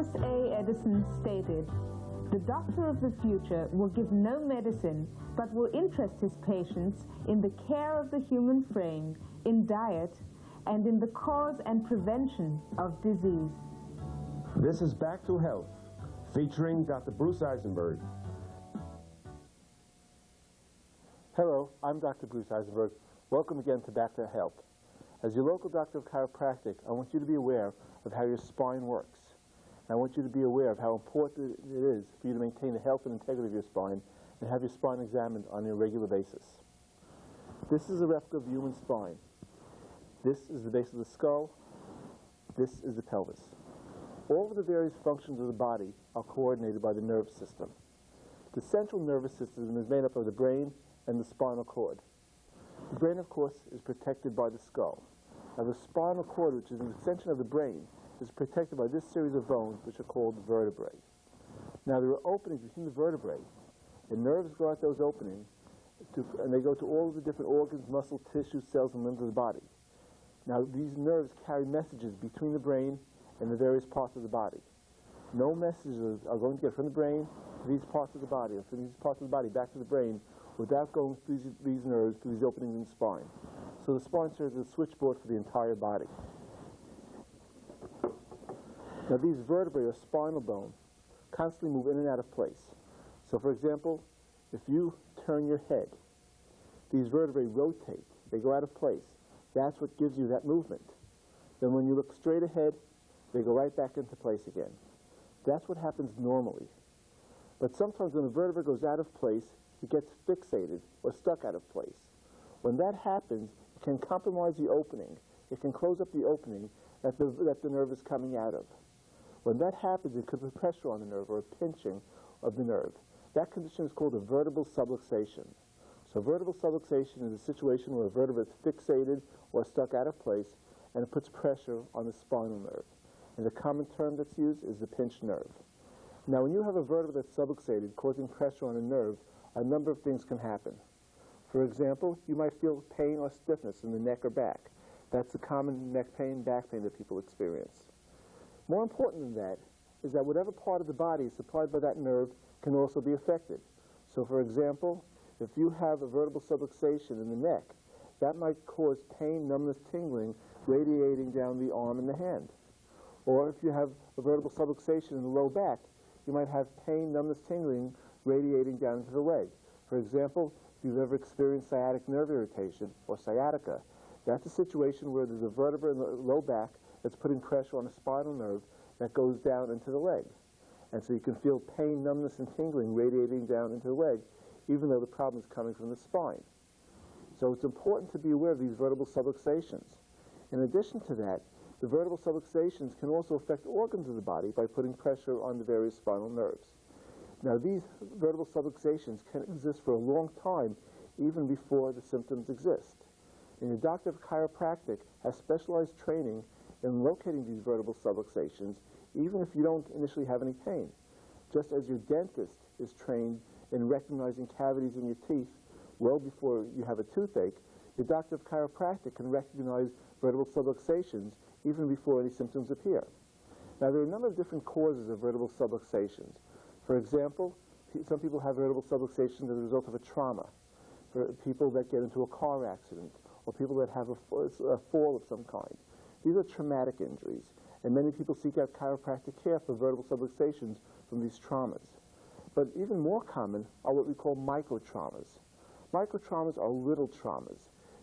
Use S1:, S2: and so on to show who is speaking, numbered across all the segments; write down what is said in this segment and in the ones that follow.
S1: Thomas A. Edison stated, "The doctor of the future will give no medicine, but will interest his patients in the care of the human frame, in diet, and in the cause and prevention of disease."
S2: This is Back to Health, featuring Dr. Bruce Eisenberg.
S3: Hello, I'm Dr. Bruce Eisenberg. Welcome again to Back to Health. As your local doctor of chiropractic, I want you to be aware of how your spine works. I want you to be aware of how important it is for you to maintain the health and integrity of your spine and have your spine examined on a regular basis. This is a replica of the human spine. This is the base of the skull. This is the pelvis. All of the various functions of the body are coordinated by the nervous system. The central nervous system is made up of the brain and the spinal cord. The brain, of course, is protected by the skull. Now, the spinal cord, which is an extension of the brain, is protected by this series of bones, which are called vertebrae. Now, there are openings between the vertebrae, and nerves go out those openings, and they go to all of the different organs, muscle, tissue, cells, and limbs of the body. Now, these nerves carry messages between the brain and the various parts of the body. No messages are going to get from the brain to these parts of the body, or from these parts of the body back to the brain, without going through these nerves, through these openings in the spine. So the spine serves as a switchboard for the entire body. Now, these vertebrae, or spinal bone, constantly move in and out of place. So, for example, if you turn your head, these vertebrae rotate. They go out of place. That's what gives you that movement. Then when you look straight ahead, they go right back into place again. That's what happens normally. But sometimes when a vertebra goes out of place, it gets fixated or stuck out of place. When that happens, it can compromise the opening. It can close up the opening that the nerve is coming out of. When that happens, it could put pressure on the nerve, or a pinching of the nerve. That condition is called a vertebral subluxation. So vertebral subluxation is a situation where a vertebra is fixated or stuck out of place, and it puts pressure on the spinal nerve. And the common term that's used is the pinched nerve. Now, when you have a vertebra that's subluxated, causing pressure on a nerve, a number of things can happen. For example, you might feel pain or stiffness in the neck or back. That's the common neck pain, back pain that people experience. More important than that is that whatever part of the body is supplied by that nerve can also be affected. So, for example, if you have a vertebral subluxation in the neck, that might cause pain, numbness, tingling, radiating down the arm and the hand. Or if you have a vertebral subluxation in the low back, you might have pain, numbness, tingling, radiating down into the leg. For example, if you've ever experienced sciatic nerve irritation, or sciatica, that's a situation where there's a vertebra in the low back that's putting pressure on a spinal nerve that goes down into the leg. And so you can feel pain, numbness, and tingling radiating down into the leg, even though the problem is coming from the spine. So it's important to be aware of these vertebral subluxations. In addition to that, the vertebral subluxations can also affect organs of the body by putting pressure on the various spinal nerves. Now, these vertebral subluxations can exist for a long time, even before the symptoms exist. And your doctor of chiropractic has specialized training in locating these vertebral subluxations, even if you don't initially have any pain. Just as your dentist is trained in recognizing cavities in your teeth well before you have a toothache, your doctor of chiropractic can recognize vertebral subluxations even before any symptoms appear. Now, there are a number of different causes of vertebral subluxations. For example, some people have vertebral subluxations as a result of a trauma. For people that get into a car accident, or people that have a fall of some kind. These are traumatic injuries, and many people seek out chiropractic care for vertebral subluxations from these traumas. But even more common are what we call microtraumas. Microtraumas are little traumas.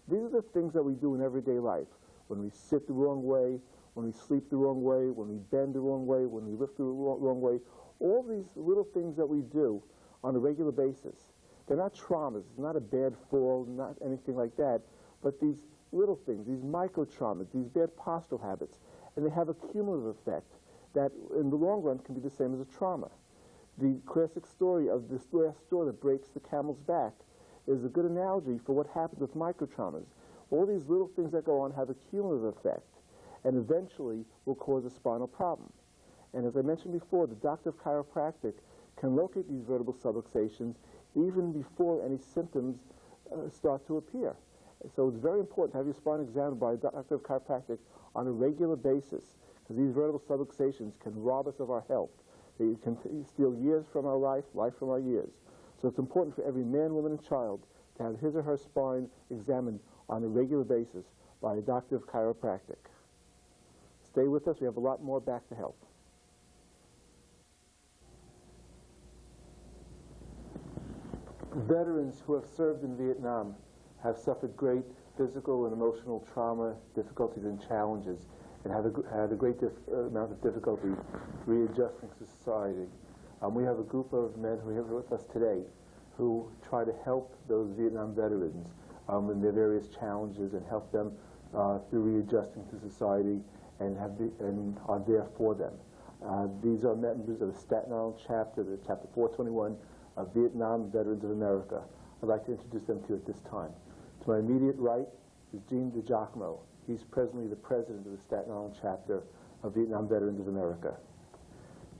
S3: These are the things that we do in everyday life. When we sit the wrong way, when we sleep the wrong way, when we bend the wrong way, when we lift the wrong way, all these little things that we do on a regular basis. They're not traumas. It's not a bad fall, not anything like that, but these little things, these micro-traumas, these bad postural habits, and they have a cumulative effect that in the long run can be the same as a trauma. The classic story of this last straw that breaks the camel's back is a good analogy for what happens with micro-traumas. All these little things that go on have a cumulative effect and eventually will cause a spinal problem. And as I mentioned before, the doctor of chiropractic can locate these vertebral subluxations even before any symptoms start to appear. So it's very important to have your spine examined by a doctor of chiropractic on a regular basis, These vertebral subluxations can rob us of our health. They can steal years from our life from our years. So it's important for every man, woman, and child to have his or her spine examined on a regular basis by a doctor of chiropractic. Stay with us. We have a lot more back to help. Veterans who have served in Vietnam have suffered great physical and emotional trauma, difficulties, and challenges, and have had a great amount of difficulty readjusting to society. We have a group of men who are here with us today who try to help those Vietnam veterans in their various challenges and help them through readjusting to society and are there for them. These are members of the Staten Island chapter, the Chapter 421 of Vietnam Veterans of America. I'd like to introduce them to you at this time. To my immediate right is Gene DiGiacomo. He's presently the president of the Staten Island chapter of Vietnam Veterans of America.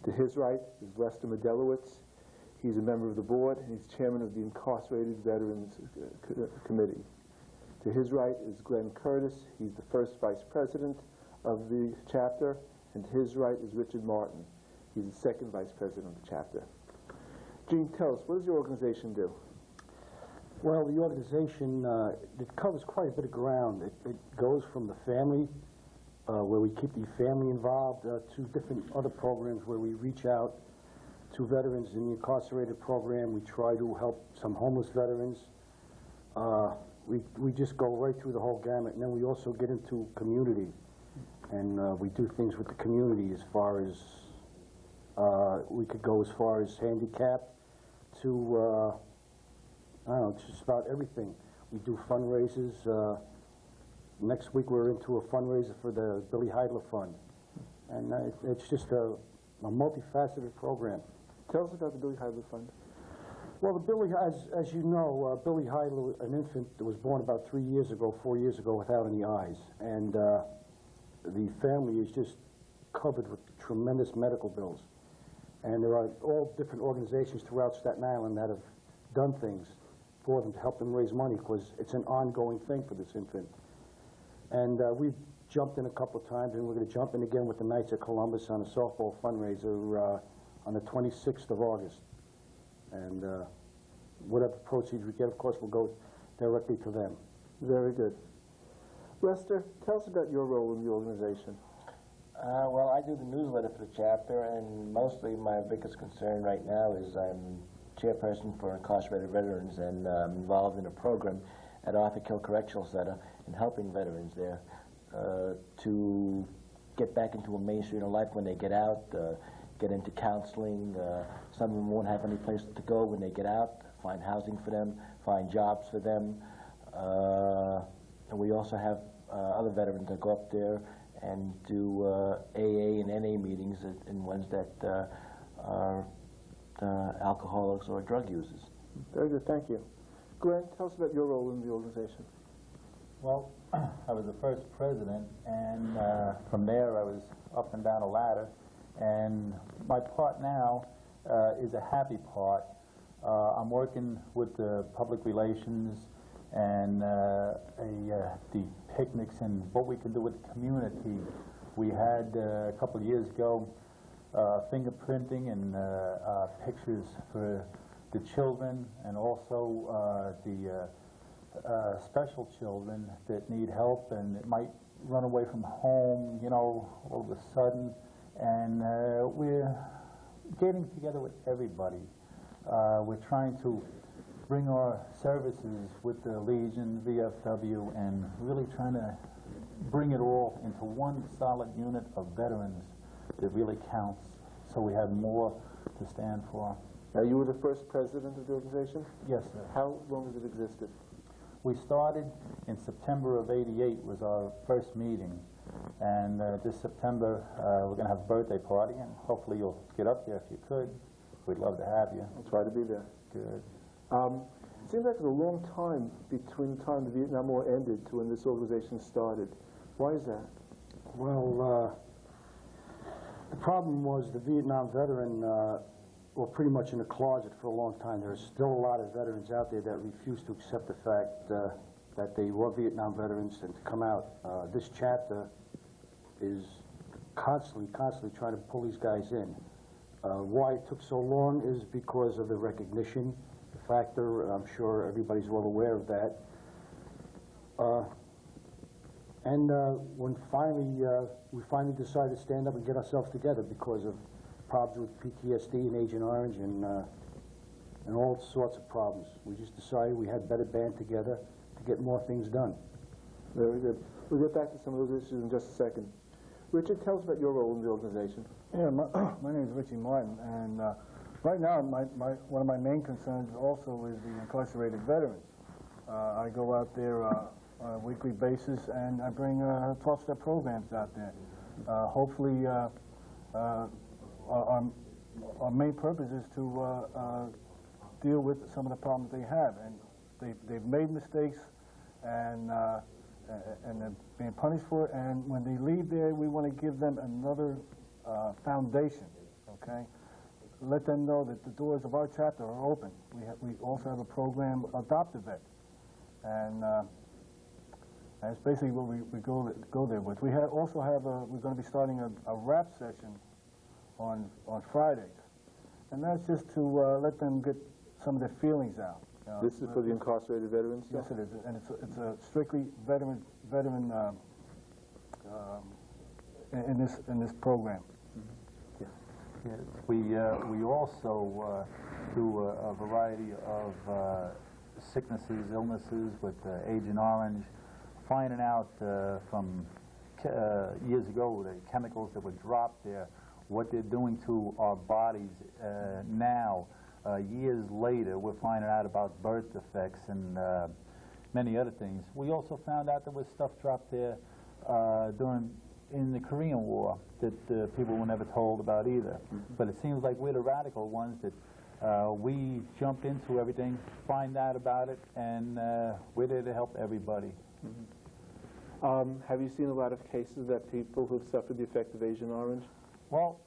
S3: To his right is Lester Modelowitz. He's a member of the board, and he's chairman of the Incarcerated Veterans Committee. To his right is Glenn Curtis. He's the first vice president of the chapter, and to his right is Richard Martin. He's the second vice president of the chapter. Gene, tell us, what does your organization do?
S4: Well, the organization, it covers quite a bit of ground. It goes from the family, where we keep the family involved, to different other programs where we reach out to veterans in the incarcerated program. We try to help some homeless veterans. We just go right through the whole gamut, and then we also get into community, and we do things with the community as far as, we could go as far as handicap to, I don't know, just about everything. We do fundraisers. Next week we're into a fundraiser for the Billy Heidler Fund. And it's just a multifaceted program.
S3: Tell us about the Billy Heidler Fund.
S4: Well, the Billy, as you know, Billy Heidler, an infant that was born about 4 years ago without any eyes. And the family is just covered with tremendous medical bills. And there are all different organizations throughout Staten Island that have done things for them to help them raise money, because it's an ongoing thing for this infant. And we've jumped in a couple of times, and we're going to jump in again with the Knights of Columbus on a softball fundraiser on the 26th of August. And whatever proceeds we get, of course, will go directly to them.
S3: Very good. Lester, tell us about your role in the organization.
S5: Well, I do the newsletter for the chapter, and mostly my biggest concern right now is I'm chairperson for incarcerated veterans, and involved in a program at Arthur Kill Correctional Center in helping veterans there to get back into a mainstream of life when they get out, get into counseling. Some of them won't have any place to go when they get out, find housing for them, find jobs for them. And we also have other veterans that go up there and do AA and NA meetings and ones that are alcoholics or drug users.
S3: Very good, thank you. Glenn, tell us about your role in the organization.
S6: Well, I was the first president, and from there I was up and down a ladder, and my part now is a happy part. I'm working with the public relations and the picnics and what we can do with the community. We had a couple of years ago fingerprinting and pictures for the children, and also the special children that need help and that might run away from home, you know, all of a sudden. And we're getting together with everybody. We're trying to bring our services with the Legion, VFW, and really trying to bring it all into one solid unit of veterans that really counts, so we have more to stand for.
S3: Now, you were the first president of the organization?
S6: Yes, sir.
S3: How long has it existed?
S6: We started in September of '88 was our first meeting, and this September we're going to have a birthday party, and hopefully you'll get up there if you could. We'd love to have you.
S3: I'll try to be there.
S6: Good.
S3: It seems like it's a long time between the time the Vietnam War ended to when this organization started. Why is that?
S4: Well, the problem was the Vietnam veteran were pretty much in a closet for a long time. There's still a lot of veterans out there that refuse to accept the fact that they were Vietnam veterans and to come out. This chapter is constantly trying to pull these guys in. Why it took so long is because of the recognition factor. I'm sure everybody's well aware of that. When we finally decided to stand up and get ourselves together because of problems with PTSD and Agent Orange and all sorts of problems. We just decided we had better band together to get more things done.
S3: Very good. We'll get back to some of those issues in just a second. Richard, tell us about your role in the organization.
S7: Yeah, my name is Richie Martin, and right now one of my main concerns also is the incarcerated veterans. I go out there on a weekly basis, and I bring 12-step programs out there. Hopefully, our main purpose is to deal with some of the problems they have, and they've made mistakes, and they're being punished for it. And when they leave there, we want to give them another foundation. Okay, let them know that the doors of our chapter are open. We also have a program, Adopt a Vet, and that's basically what we go there with. We're going to be starting a rap session on Fridays, and that's just to let them get some of their feelings out.
S3: This is for the incarcerated veterans?
S7: Yes, it is, and it's a strictly veteran in this program.
S6: Yes, we also do a variety of sicknesses, illnesses with Agent Orange, finding out from years ago the chemicals that were dropped there, what they're doing to our bodies now. Years later, we're finding out about birth defects and many other things. We also found out there was stuff dropped there in the Korean War that people were never told about either. But it seems like we're the radical ones that we jumped into everything, find out about it, and we're there to help everybody.
S3: Have you seen a lot of cases that people who've suffered the effect of Agent Orange?
S6: Well,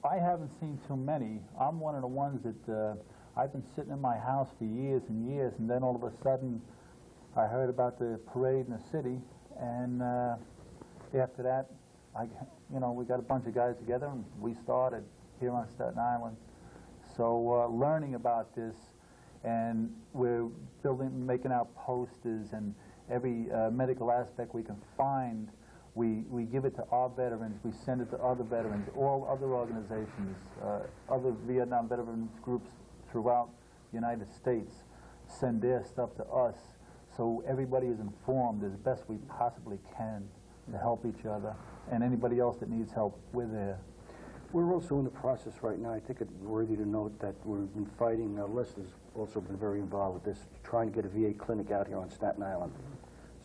S6: I haven't seen too many. I'm one of the ones that I've been sitting in my house for years and years, and then all of a sudden I heard about the parade in the city, and after that, we got a bunch of guys together, and we started here on Staten Island. So learning about this, and we're making out posters, and every medical aspect we can find. We give it to our veterans, we send it to other veterans, all other organizations, other Vietnam veterans groups throughout the United States send their stuff to us, so everybody is informed as best we possibly can to help each other, and anybody else that needs help, we're there.
S4: We're also in the process right now. I think it's worthy to note that we've been fighting, Leslie's also been very involved with this, trying to get a VA clinic out here on Staten Island,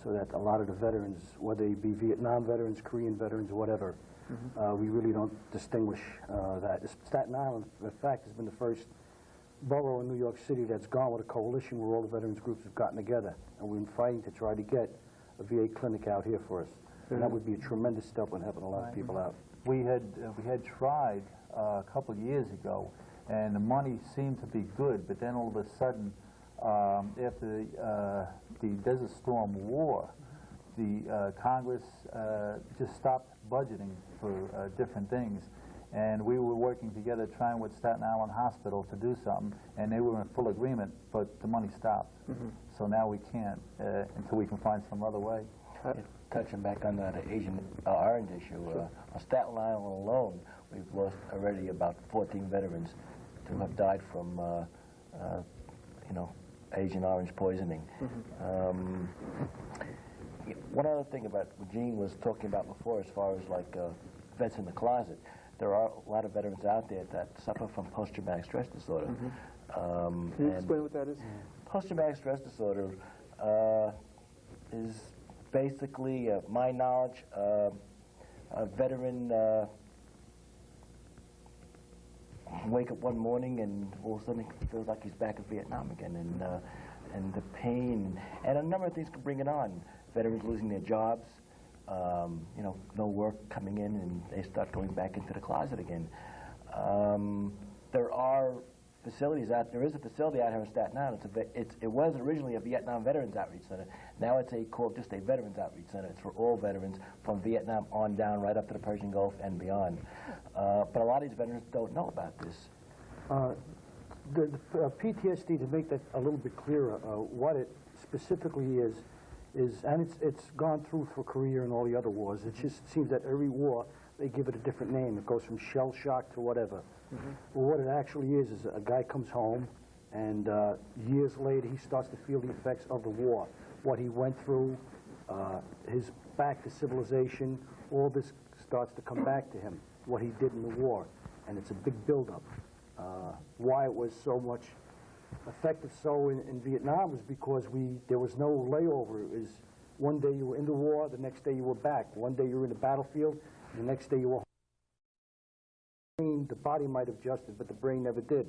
S4: so that a lot of the veterans, whether they be Vietnam veterans, Korean veterans, whatever, we really don't distinguish that. Staten Island, in fact, has been the first borough in New York City that's gone with a coalition where all the veterans groups have gotten together, and we've been fighting to try to get a VA clinic out here for us. And that would be a tremendous step in helping a lot of people out.
S6: We had tried a couple of years ago, and the money seemed to be good, but then all of a sudden, after the Desert Storm War, the Congress just stopped budgeting for different things, and we were working together trying with Staten Island Hospital to do something, and they were in full agreement, but the money stopped. So now we can't until we can find some other way.
S5: Touching back on that Agent Orange issue, on Staten Island alone, we've lost already about 14 veterans who have died from, Agent Orange poisoning. One other thing about what Gene was talking about before, as far as like vets in the closet, there are a lot of veterans out there that suffer from post-traumatic stress disorder.
S3: Can you explain what that is?
S5: Post-traumatic stress disorder is basically, my knowledge, a veteran wake up one morning and all of a sudden he feels like he's back in Vietnam again, and the pain and a number of things can bring it on. Veterans losing their jobs, no work coming in, and they start going back into the closet again. There are facilities out. There is a facility out here in Staten Island. It was originally a Vietnam Veterans Outreach Center. Now it's called just a Veterans Outreach Center. It's for all veterans from Vietnam on down, right up to the Persian Gulf and beyond. But a lot of these veterans don't know about this.
S4: The PTSD, to make that a little bit clearer, what it specifically is, and it's gone through for Korea and all the other wars. It just seems that every war, they give it a different name. It goes from shell shock to whatever. Well, what it actually is a guy comes home, and years later he starts to feel the effects of the war, what he went through, his back to civilization. All this starts to come back to him, what he did in the war, and it's a big buildup. Why it was so much effective so in Vietnam was because there was no layover. It was one day you were in the war, the next day you were back. One day you were in the battlefield, the next day you were home. The body might have adjusted, but the brain never did.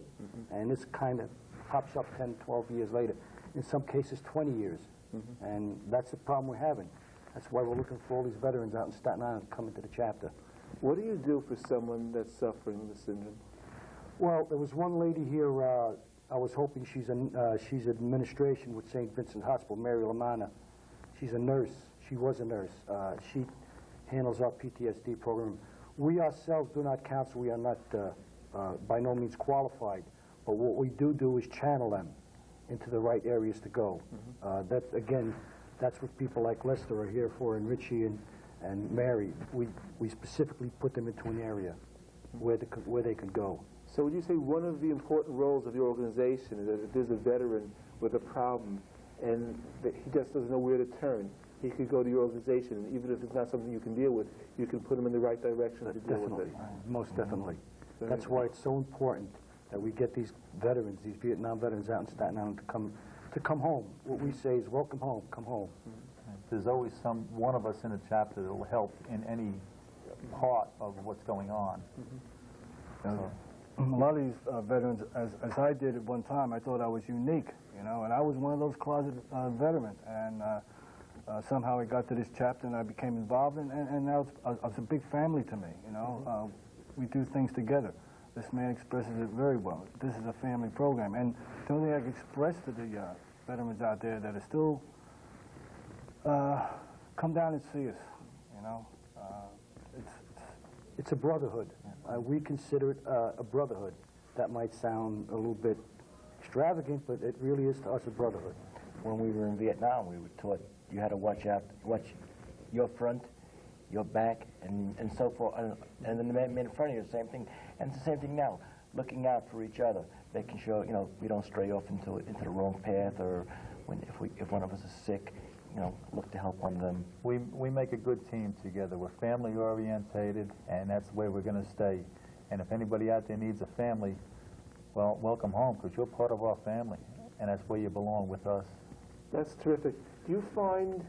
S4: And this kind of pops up 10, 12 years later. In some cases, 20 years. And that's the problem we're having. That's why we're looking for all these veterans out in Staten Island to come into the chapter.
S3: What do you do for someone that's suffering the syndrome?
S4: Well, there was one lady here, I was hoping she's administration with St. Vincent Hospital, Mary Lamanna. She's a nurse. She was a nurse. She handles our PTSD program. We ourselves do not counsel. We are not by no means qualified. But what we do is channel them into the right areas to go. That's what people like Lester are here for, and Richie and Mary. We specifically put them into an area where they can go.
S3: So would you say one of the important roles of your organization is that if there's a veteran with a problem and that he just doesn't know where to turn, he could go to your organization, and even if it's not something you can deal with, you can put him in the right direction to deal with it?
S4: Most definitely. That's why it's so important that we get these veterans, these Vietnam veterans out in Staten Island to come home. What we say is, welcome home, come home.
S6: There's always one of us in a chapter that will help in any part of what's going on.
S7: A lot of these veterans, as I did at one time, I thought I was unique, and I was one of those closet veterans, and somehow I got to this chapter and I became involved, and now it's a big family to me, we do things together. This man expresses it very well. This is a family program, and the only thing I can express to the veterans out there that are still, come down and see us,
S4: It's a brotherhood. We consider it a brotherhood. That might sound a little bit extravagant, but it really is to us a brotherhood.
S5: When we were in Vietnam, we were taught you had to watch your front, your back, and so forth. And then the men in front of you, the same thing. And it's the same thing now, looking out for each other, making sure we don't stray off into the wrong path, or if one of us is sick, look to help one of them.
S6: We make a good team together. We're family orientated, and that's the way we're going to stay. And if anybody out there needs a family, well, welcome home, because you're part of our family, and that's where you belong, with us.
S3: That's terrific. Do you find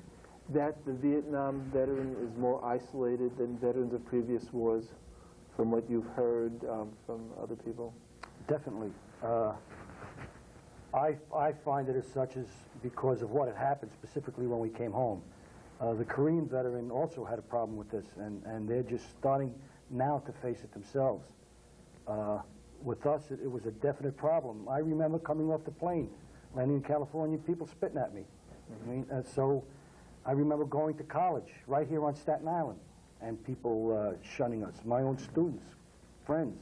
S3: that the Vietnam veteran is more isolated than veterans of previous wars, from what you've heard from other people?
S4: Definitely. I find it as such as because of what had happened specifically when we came home. The Korean veteran also had a problem with this, and they're just starting now to face it themselves. With us, it was a definite problem. I remember coming off the plane, landing in California, people spitting at me. So I remember going to college right here on Staten Island, and people shunning us, my own students, friends,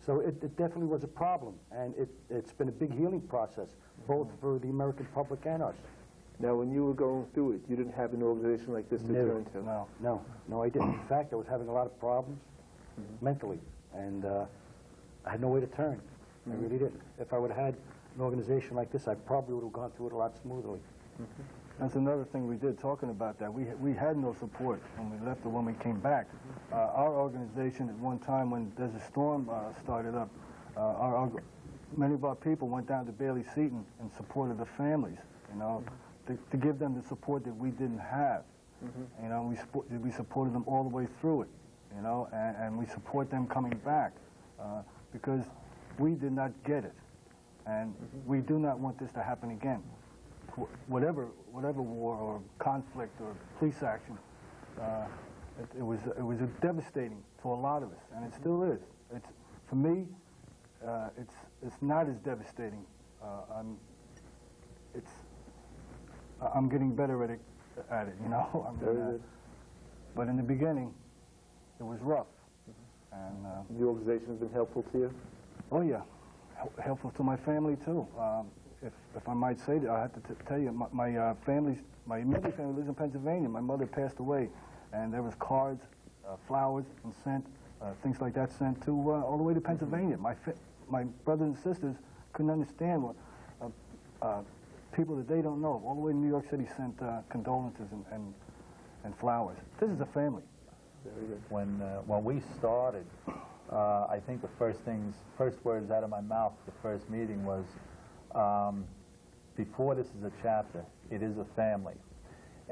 S4: So it definitely was a problem, and it's been a big healing process, both for the American public and us.
S3: Now, when you were going through it, you didn't have an organization like this to turn to?
S4: No, I didn't. In fact, I was having a lot of problems mentally, and I had no way to turn. I really didn't. If I would have had an organization like this, I probably would have gone through it a lot smoothly.
S7: That's another thing we did, talking about that. We had no support when we left or when we came back. Our organization, at one time when Desert Storm started up, many of our people went down to Bailey Seton and supported the families, to give them the support that we didn't have. We supported them all the way through it, and we support them coming back because we did not get it, and we do not want this to happen again. Whatever war or conflict or police action, it was devastating to a lot of us, and it still is. For me, it's not as devastating. I'm getting better at it, you know. I mean,
S3: Very good.
S7: but in the beginning, it was rough. And
S3: The organization has been helpful to you?
S7: oh yeah, helpful to my family too. If I might say that, I have to tell you, my immediate family lives in Pennsylvania. My mother passed away, and there was cards, flowers, and sent, things like that sent to all the way to Pennsylvania. My brothers and sisters couldn't understand what people that they don't know all the way to New York City sent condolences and flowers. This is a family.
S3: Very good.
S6: When we started, I think the first words out of my mouth, the first meeting was, before this is a chapter, it is a family.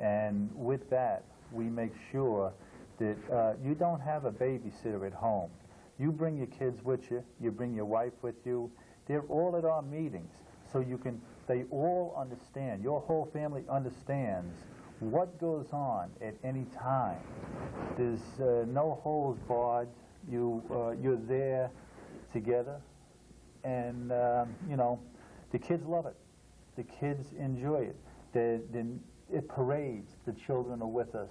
S6: And with that, we make sure that you don't have a babysitter at home. You bring your kids with you, you bring your wife with you. They're all at our meetings, so they all understand, your whole family understands what goes on at any time. There's no holds barred. You're there together, and you know, the kids love it. The kids enjoy it. It parades. The children are with us.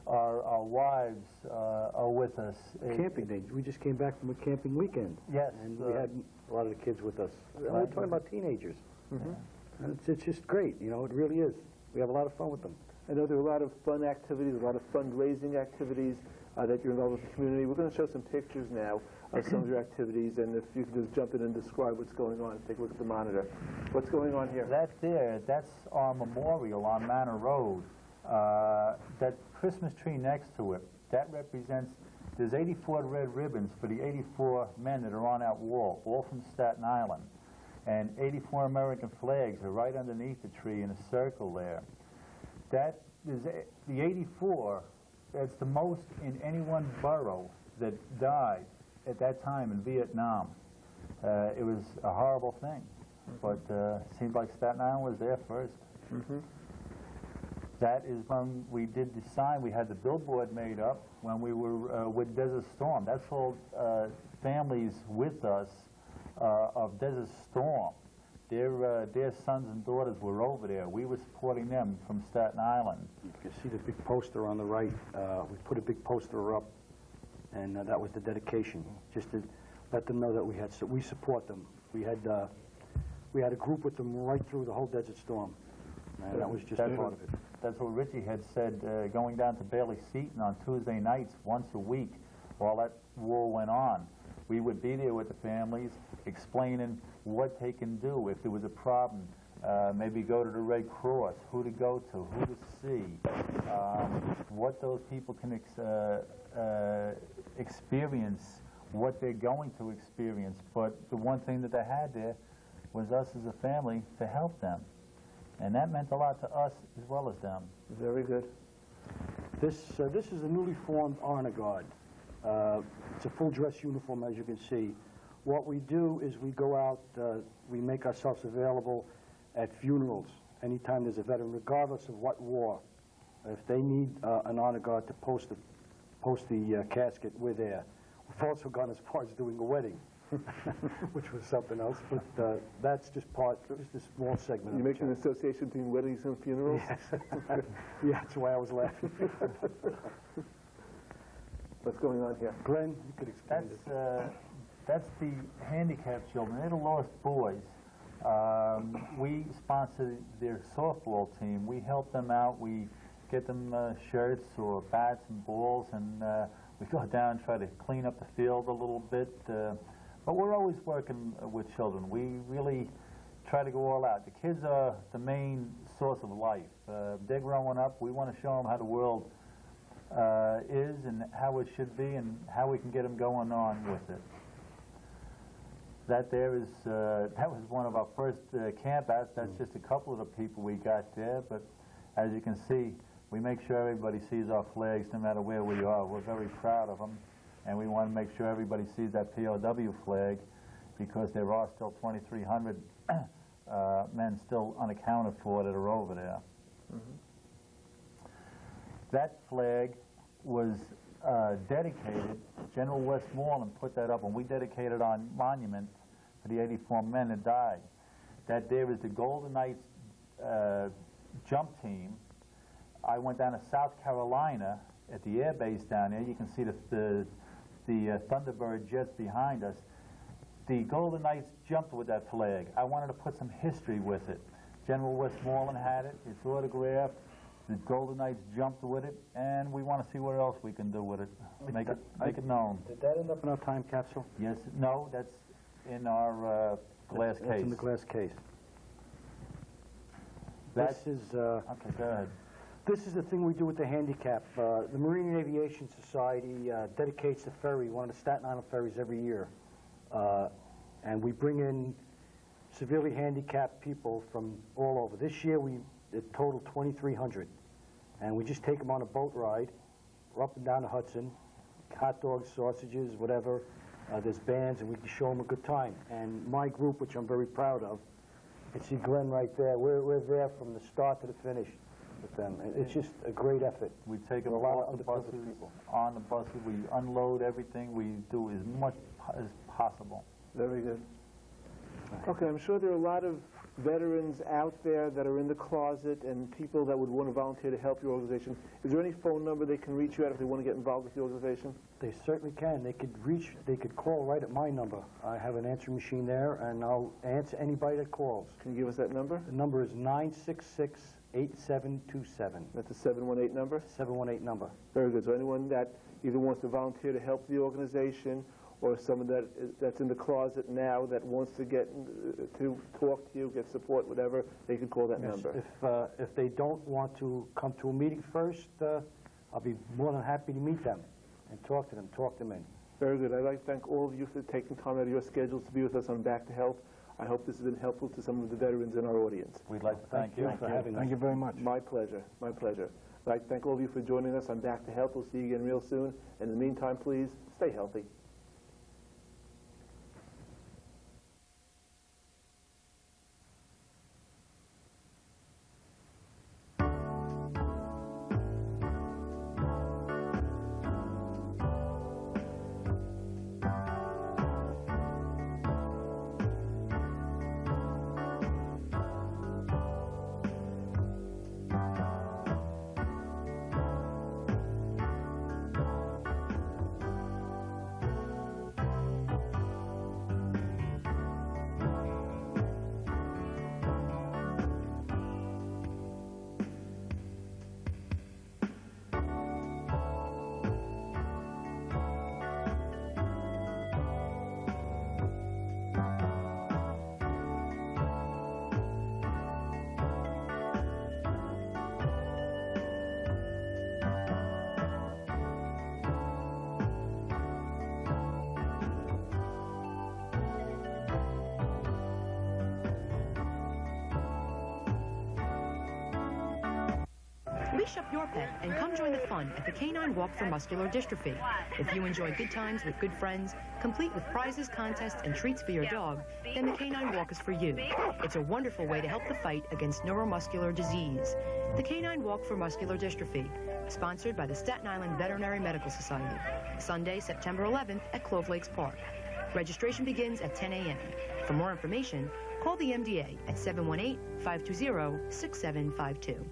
S6: Our wives are with us.
S4: Camping day. We just came back from a camping weekend.
S6: Yes.
S4: And we had a lot of the kids with us. And we're talking about teenagers.
S3: Mm-hmm.
S4: And it's just great, you know, it really is. We have a lot of fun with them.
S3: I know there are a lot of fun activities, a lot of fundraising activities that you're involved with the community. We're going to show some pictures now of some of your activities, and if you could just jump in and describe what's going on. Take a look at the monitor. What's going on here?
S6: That's our memorial on Manor Road. That Christmas tree next to it, that represents, there's 84 red ribbons for the 84 men that are on that wall, all from Staten Island. And 84 American flags are right underneath the tree in a circle there. That is the 84, that's the most in any one borough that died at that time in Vietnam. It was a horrible thing, but it seemed like Staten Island was there first.
S3: Mm-hmm.
S6: That is when we did the sign. We had the billboard made up when we were with Desert Storm. That's all families with us of Desert Storm. Their sons and daughters were over there. We were supporting them from Staten Island.
S4: You can see the big poster on the right. We put a big poster up, and that was the dedication, just to let them know that we support them. We had a group with them right through the whole Desert Storm, and that was just part of it.
S6: That's what Richie had said, going down to Bailey Seton on Tuesday nights once a week while that war went on. We would be there with the families, explaining what they can do if there was a problem. Maybe go to the Red Cross, who to go to, who to see, what those people can experience, what they're going to experience. But the one thing that they had there was us as a family to help them. And that meant a lot to us as well as them.
S3: Very good.
S4: This is a newly formed honor guard. It's a full dress uniform, as you can see. What we do is we go out, we make ourselves available at funerals anytime there's a veteran, regardless of what war. If they need an honor guard to post the casket, we're there. We've also gone as far as doing a wedding, which was something else, but that's just a small segment.
S3: You making an association between weddings and funerals?
S4: Yes. Yeah, that's why I was laughing.
S3: What's going on here?
S4: Glenn, you could explain this.
S6: That's the handicapped children. They're the lost boys. We sponsor their softball team. We help them out. We get them shirts or bats and balls, and we go down and try to clean up the field a little bit. But we're always working with children. We really try to go all out. The kids are the main source of life. They're growing up. We want to show them how the world is and how it should be and how we can get them going on with it. That was one of our first campouts. That's just a couple of the people we got there. But as you can see, we make sure everybody sees our flags no matter where we are. We're very proud of them. And we want to make sure everybody sees that POW flag because there are still 2,300 men still unaccounted for that are over there. Mm-hmm. That flag was dedicated, General Westmoreland put that up, and we dedicated our monument for the 84 men that died. That there is the Golden Knights jump team. I went down to South Carolina at the air base down there. You can see the Thunderbird jets behind us. The Golden Knights jumped with that flag. I wanted to put some history with it. General Westmoreland had it. It's autographed. The Golden Knights jumped with it, and we want to see what else we can do with it. Make it known.
S4: Did that end up in our time capsule?
S6: Yes. No, that's in our glass case.
S4: That's in the glass case. This is...
S6: okay, go ahead.
S4: This is the thing we do with the handicap. The Marine and Aviation Society dedicates the ferry, one of the Staten Island ferries, every year. And we bring in severely handicapped people from all over. This year we totaled 2,300. And we just take them on a boat ride up and down the Hudson, hot dogs, sausages, whatever. There's bands, and we can show them a good time. And my group, which I'm very proud of, you see Glenn right there. We're there from the start to the finish with them. It's just a great effort.
S6: We take them off the buses, on the buses. We unload everything. We do as much as possible.
S8: Very good. Okay, I'm sure there are a lot of veterans out there that are in the closet and people that would want to volunteer to help your organization. Is there any phone number they can reach you at if they want to get involved with the organization?
S4: They certainly can. They could call right at my number. I have an answering machine there, and I'll answer anybody that calls.
S8: Can you give us that number?
S4: The number is 966-8727.
S8: That's a 718 number?
S4: 718 number.
S8: Very good. So anyone that either wants to volunteer to help the organization, or someone that's in the closet now that wants to get to talk to you, get support, whatever, they can call that number.
S4: If they don't want to come to a meeting first, I'll be more than happy to meet them and talk to them in.
S8: Very good. I'd like to thank all of you for taking time out of your schedules to be with us on Back to Health. I hope this has been helpful to some of the veterans in our audience.
S6: We'd like to thank you
S4: for having us.
S7: Thank you very much.
S8: My pleasure. My pleasure. I'd like to thank all of you for joining us on Back to Health. We'll see you again real soon. In the meantime, please stay healthy.
S9: Leash up your pet and come join the fun at the Canine Walk for Muscular Dystrophy. If you enjoy good times with good friends, complete with prizes, contests, and treats for your dog, then the Canine Walk is for you. It's a wonderful way to help the fight against neuromuscular disease. The Canine Walk for Muscular Dystrophy, sponsored by the Staten Island Veterinary Medical Society. Sunday, September 11th at Clove Lakes Park. Registration begins at 10 a.m. For more information, call the MDA at 718-520-6752.